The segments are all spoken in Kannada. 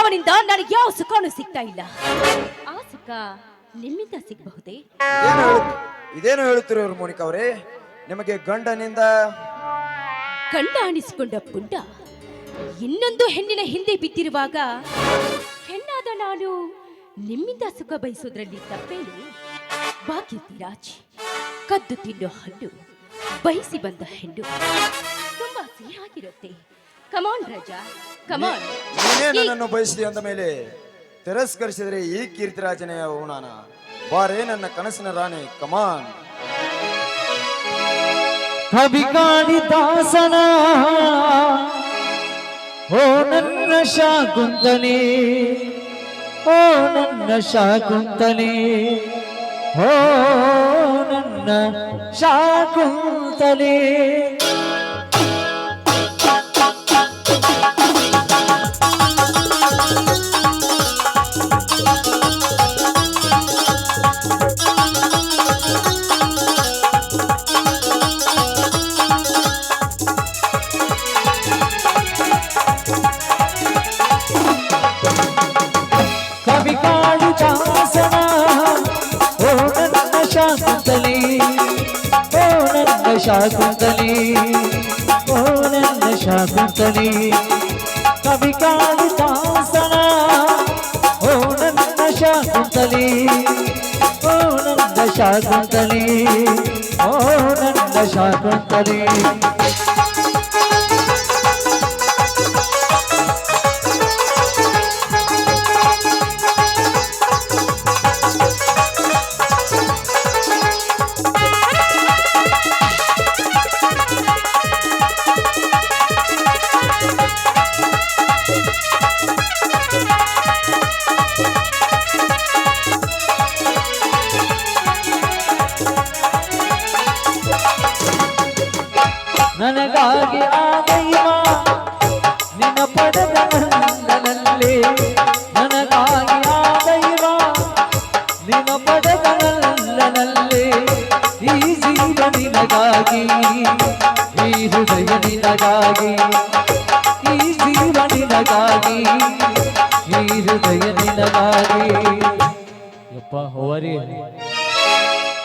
ಅವನಿಂದ ನನಗೆ ಯಾವ ಸುಖನೂ ಸಿಗ್ತಾ ಇಲ್ಲ. ಆ ಸುಖ ನಿಮ್ಮಿಂದ ಸಿಗಬಹುದೇ? ಇದೇನು ಹೇಳುತ್ತಿರೋರು ಮೋನಿಕಾ ಅವರೇ? ನಿಮಗೆ ಗಂಡನಿಂದ ಗಂಡ ಅನಿಸಿಕೊಂಡ ಪುಂಡ ಇನ್ನೊಂದು ಹೆಣ್ಣಿನ ಹಿಂದೆ ಬಿದ್ದಿರುವಾಗ ಹೆಣ್ಣಾದ ನಾನು ನಿಮ್ಮಿಂದ ಸುಖ ಬಯಸೋದ್ರಲ್ಲಿ ತಪ್ಪೇನು? ಭಾಗ್ಯತಿರಾಜ್, ಕದ್ದು ತಿನ್ನೋ ಹಣ್ಣು, ಬಯಸಿ ಬಂದ ಹೆಣ್ಣು ತುಂಬಾ ಸಿಹಿಯಾಗಿರುತ್ತೆ. ಕಮಾನ್ ರಾಜಾ, ಕಮಾನ್. ನೀನೇ ನನ್ನನ್ನು ಬಯಸಿದೆ ಅಂದ ಮೇಲೆ ತಿರಸ್ಕರಿಸಿದರೆ ಈ ಕೀರ್ತಿರಾಜನೆಯ ಅವಮಾನ. ಬಾರೇ ನನ್ನ ಕನಸಿನ ರಾಣಿ, ಕಮಾನ್. ಕವಿಗಾಡಿ ದಾಸನ ಓ ನನ್ನ ಶಾಕುಂತಲೆ, ಓ ನನ್ನ ಶಾಕುಂತಲೆ, ಓ ನನ್ನ ಶಾಕುಂತಲೆ. ಶಾಕುಂತಲೆ, ಓ ನನ್ನ ಶಾಕುಂತಲೆ, ಕವಿ ಕಾಳಿದಾಸನ ಓ ನನ್ನ ಶಾಕುಂತಲೆ, ಓ ನನ್ನ ಶಾಕುಂತಲೆ, ಓ ನನ್ನ ಶಾಕುಂತಲೆ. ನನಗಾಗಿ ಆ ದೈವ ನಿನ್ನ ಪಡೆದ ನಂದನಲ್ಲೇ, ನನಗಾಗಿ ಆ ದೈವ ನಿನ್ನ ಪಡೆದ ನಂದನಲ್ಲೇ. ಈ ಜೀವ ನಿನಗಾಗಿ, ಈ ಹೃದಯ ನಿನಗಾಗಿ, ಈ ಜೀವ ನಿನಗಾಗಿ, ಈ ಹೃದಯ ನಿನಗಾಗಿ. ಯಪ್ಪ ಹೋವರಿ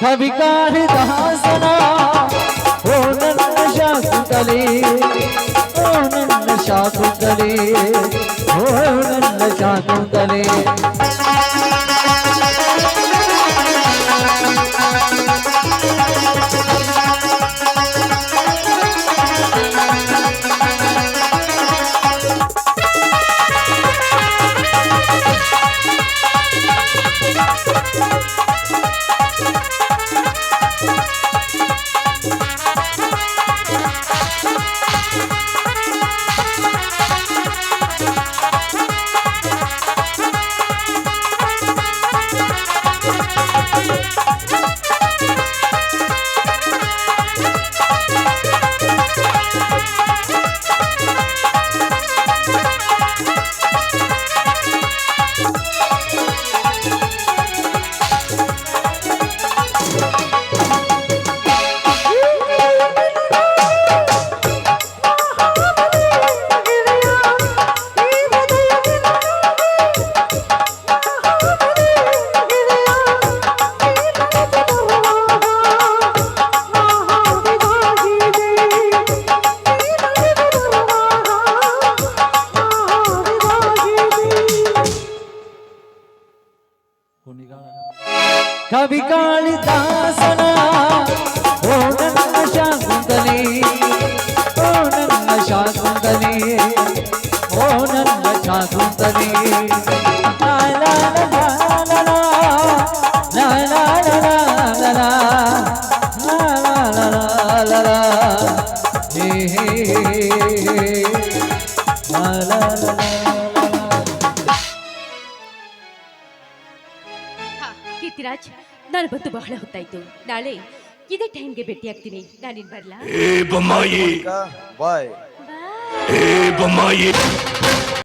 ಕವಿ ಕಾಳಿದಾಸನ ಓ ನನ್ನ ಶಾಕುಂತಲೆ, ಓ ನನ್ನ ಶಾಕುಂತಲೆ, ಓ ನನ್ನ ಶಾಕುಂತಲೆ. ಕವಿ ಕಾಳಿದಾಸನ ಓ ನನ್ನ ಶಾಕುಂತಲೆ, ಓ ನನ್ನ ಶಾಕುಂತಲೆ, ಓ ನನ್ನ ಶಾಕುಂತಲೆ. ಲಾ ಲಾ ಲಾ ಲಾ ಲಾ ಲಾ ಲಾ ಲಾ ಲಾ ಲಾ ಲಾ ಲಾ ಲಾ ಹೇ ಹೇ ಲಾ ಲಾ ಲಾ. ಕೀರ್ತಿರಾಜ್, ನಾನು ಬಂದು ಬಹಳ ಹೊತ್ತಾಯ್ತು. ನಾಳೆ ಇದೇ ಟೈಮ್ಗೆ ಭೇಟಿ ಆಗ್ತೀನಿ. ನಾನಿನ್ ಬರ್ಲಾ? ಬಾಯ್. ಬಾಯ್.